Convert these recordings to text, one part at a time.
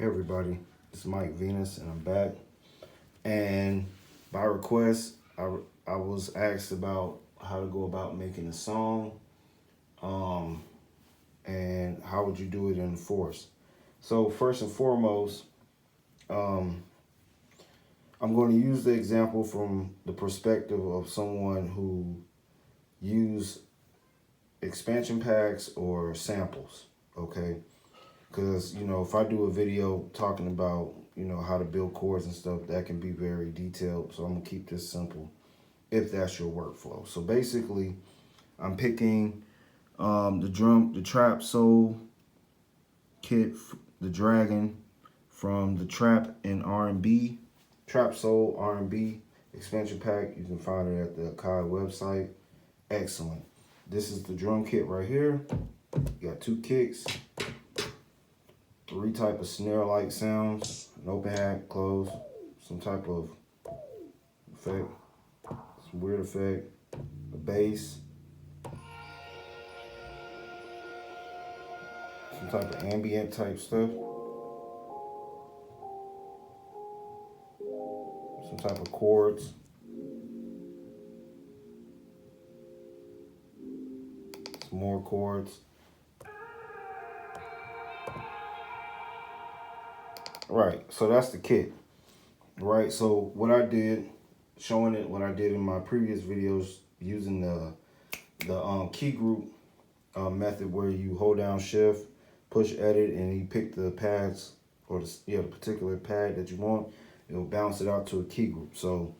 Hey everybody, it's Mike Venus and I'm back. And by request, I was asked about how to go about making a song, um, and how would you do it in Force. So first and foremost, um, I'm going to use the example from the perspective of someone who used expansion packs or samples. Okay, because if I do a video talking about how to build chords and stuff, that can be very detailed, so I'm gonna keep this simple if that's your workflow. So basically I'm picking the trap soul kit, the Dragon, from the trap and R&B, trap soul R&B expansion pack. You can find it at the Akai website. Excellent. This is the drum kit right here. You got 2 kicks, 3 type of snare-like sounds, an open hat, closed, some type of effect, some weird effect, a bass, some type of ambient type stuff, some type of chords, some more chords. Right, so that's the kit. Right, so what I did, showing it what I did in my previous videos using the key group method, where you hold down shift, push edit, and you pick the pads or the particular pad that you want. It'll bounce it out to a key group. So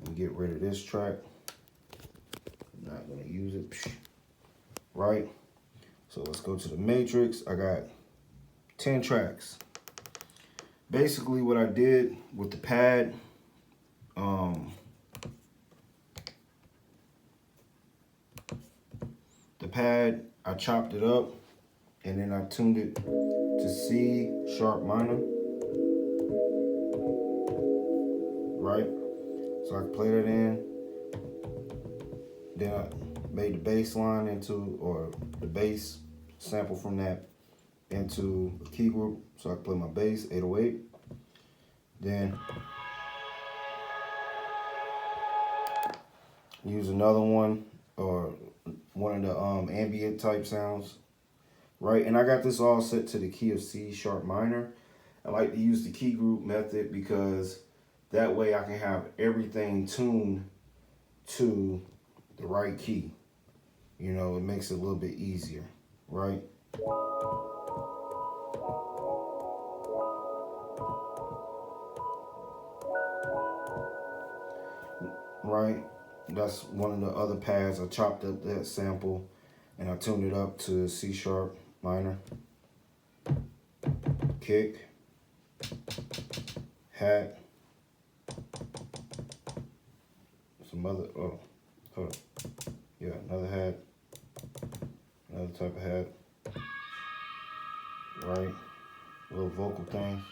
let me get rid of this track. I'm not gonna use it. Right. So let's go to the matrix. I got 10 tracks. Basically what I did with the pad, I chopped it up and then I tuned it to C sharp minor, right? So I can play that in. Then I made the bass line into, or the bass sample from that into a key group, so I can play my bass, 808. Then use another one, or one of the ambient type sounds, right? And I got this all set to the key of C sharp minor. I like to use the key group method because that way I can have everything tuned to the right key. It makes it a little bit easier, right? Right? That's one of the other pads. I chopped up that sample and I tuned it up to C sharp minor, kick, hat, some other, hold on. Yeah, another hat, another type of hat, right? Little vocal thing.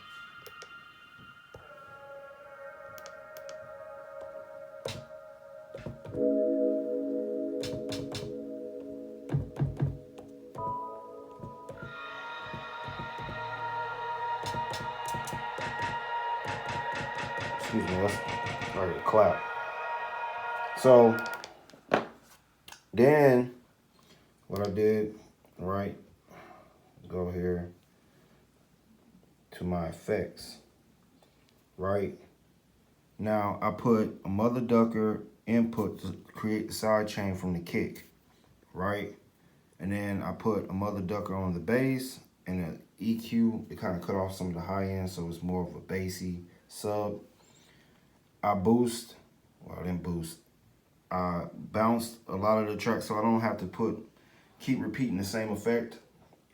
Excuse me, that's like a clap. So then what I did, right, go here to my effects, right? Now I put a mother ducker input to create the side chain from the kick, right? And then I put a mother ducker on the bass and an EQ to kind of cut off some of the high end, so it's more of a bassy sub. I boost, well I didn't boost, I bounced a lot of the tracks so I don't have to keep repeating the same effect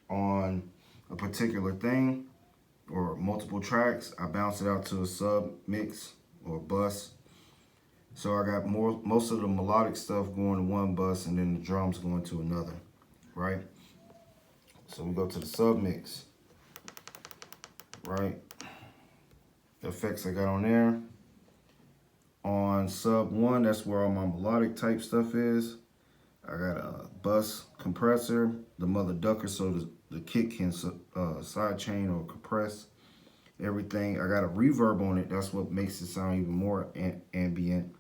on a particular thing or multiple tracks. I bounce it out to a sub mix or bus. So I got most of the melodic stuff going to one bus and then the drums going to another, right? So we go to the sub mix, right? The effects I got on there. On sub 1, that's where all my melodic type stuff is. I got a bus compressor, the mother ducker, so the kick can side chain or compress. everything. I got a reverb on it. That's what makes it sound even more ambient.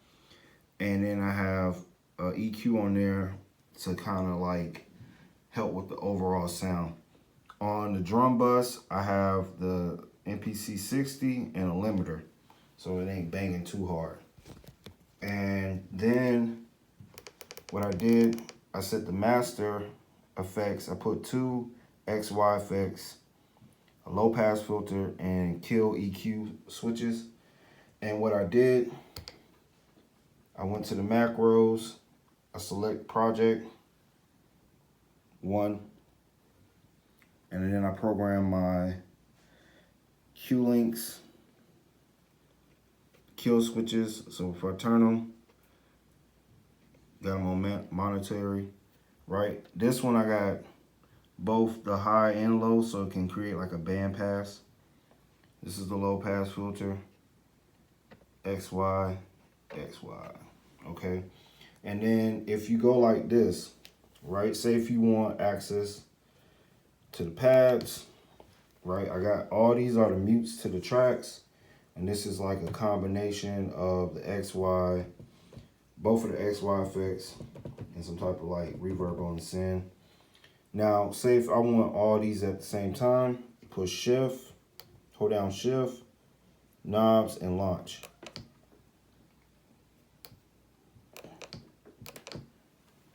And then I have a EQ on there to kind of like help with the overall sound. On the drum bus, I have the MPC 60 and a limiter, so it ain't banging too hard. And then what I did, I set the master effects. I put 2 XY effects, a low pass filter, and kill EQ switches. And what I did, I went to the macros, I select project 1, and then I program my Q links, kill switches. So if I turn them, got them on monetary, right? This one I got both the high and low, so it can create like a band pass. This is the low pass filter, XY, XY, okay? And then if you go like this, right? Say if you want access to the pads, right? I got all these are the mutes to the tracks, and this is like a combination of the XY, both of the XY effects, and some type of like reverb on the send. Now, say if I want all these at the same time, push shift, hold down shift, knobs, and launch.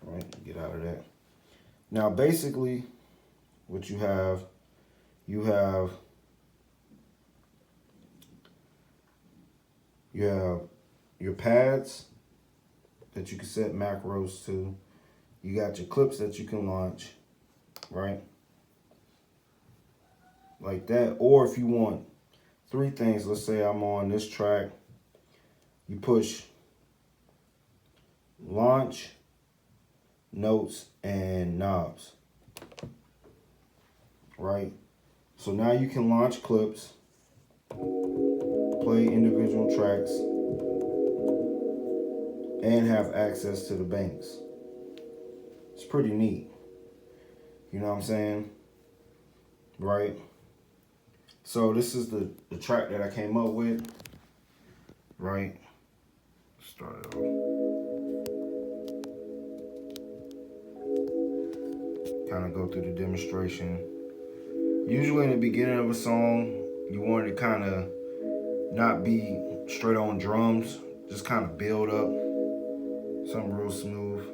All right, get out of that. Now, basically, what you have your pads that you can set macros to. You got your clips that you can launch, right? Like that. Or if you want 3 things, let's say I'm on this track, you push launch, notes, and knobs, right? So now you can launch clips, play individual tracks, and have access to the banks. It's pretty neat. You know what I'm saying? Right? So this is the track that I came up with. Right? Start it off. Kind of go through the demonstration. Usually in the beginning of a song, you want it to kind of not be straight on drums. Just kind of build up. Something real smooth.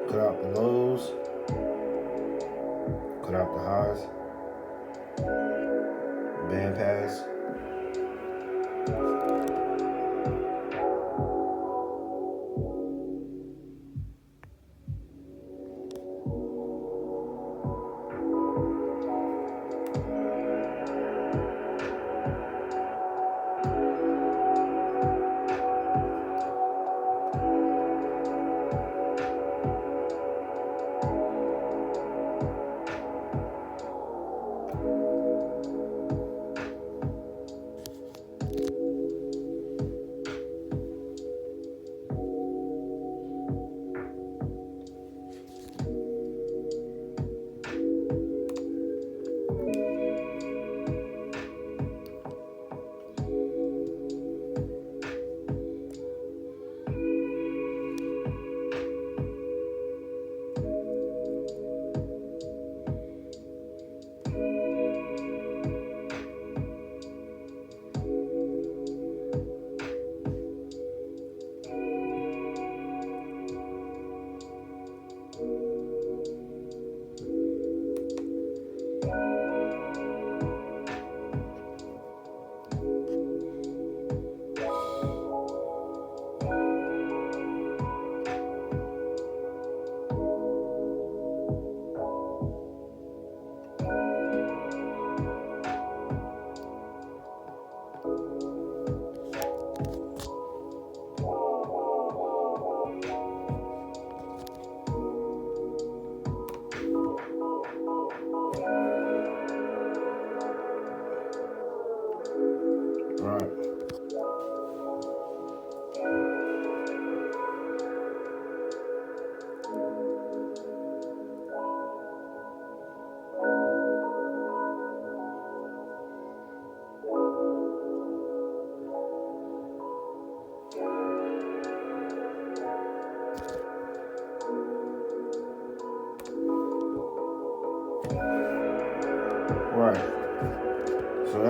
Cut out the lows, cut out the highs, band pass.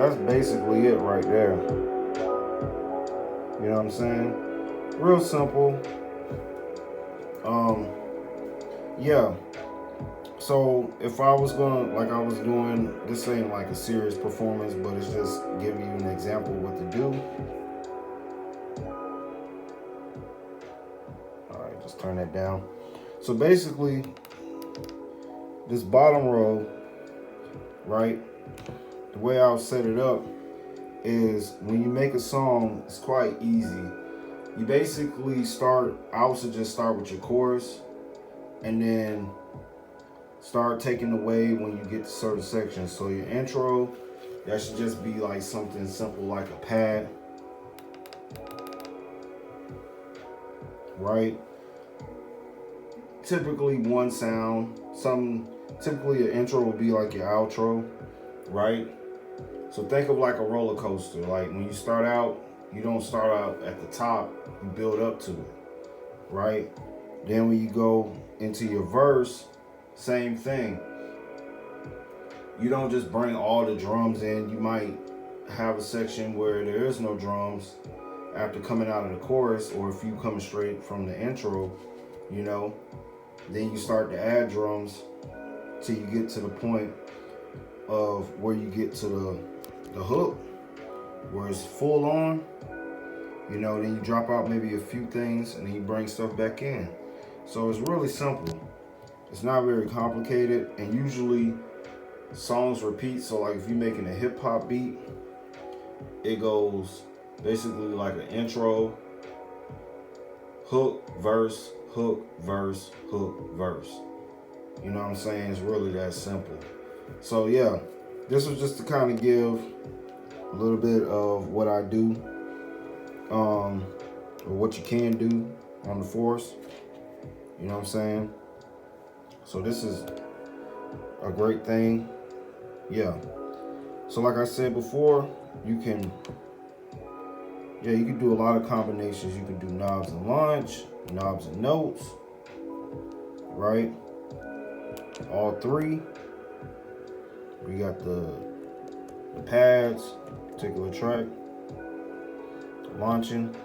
that's basically it right there. You know what I'm saying? Real simple. Yeah. So if I was gonna, like I was doing, this ain't like a serious performance, but it's just giving you an example of what to do. All right, just turn that down. So basically, this bottom row, right? The way I'll set it up is when you make a song, it's quite easy. You basically start, I would suggest start with your chorus and then start taking away when you get to certain sections. So your intro, that should just be like something simple like a pad, right? Typically one sound, typically an intro will be like your outro, right? So think of like a roller coaster. Like when you start out, you don't start out at the top, you build up to it, right? Then when you go into your verse, same thing. You don't just bring all the drums in. You might have a section where there is no drums after coming out of the chorus, or if you come straight from the intro, you know, then you start to add drums till you get to the point of where you get to the hook, where it's full on, you know, then you drop out maybe a few things and then you bring stuff back in. So it's really simple. It's not very complicated, and usually songs repeat. So like if you're making a hip hop beat, it goes basically like an intro, hook, verse, hook, verse, hook, verse. You know what I'm saying? It's really that simple. So yeah, this was just to kind of give a little bit of what I do, or what you can do on the Force. You know what I'm saying? So this is a great thing. Yeah. So like I said before, you can do a lot of combinations. You can do knobs and launch, knobs and notes, right? All three. We got the pads, particular track, launching,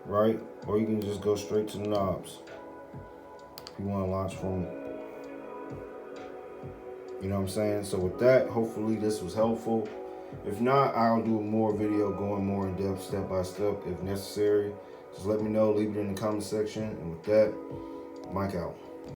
right? Or you can just go straight to the knobs if you want to launch from, you know what I'm saying? So with that, hopefully this was helpful. If not, I'll do more video going more in depth, step by step if necessary. Just let me know, leave it in the comment section. And with that, Mike out.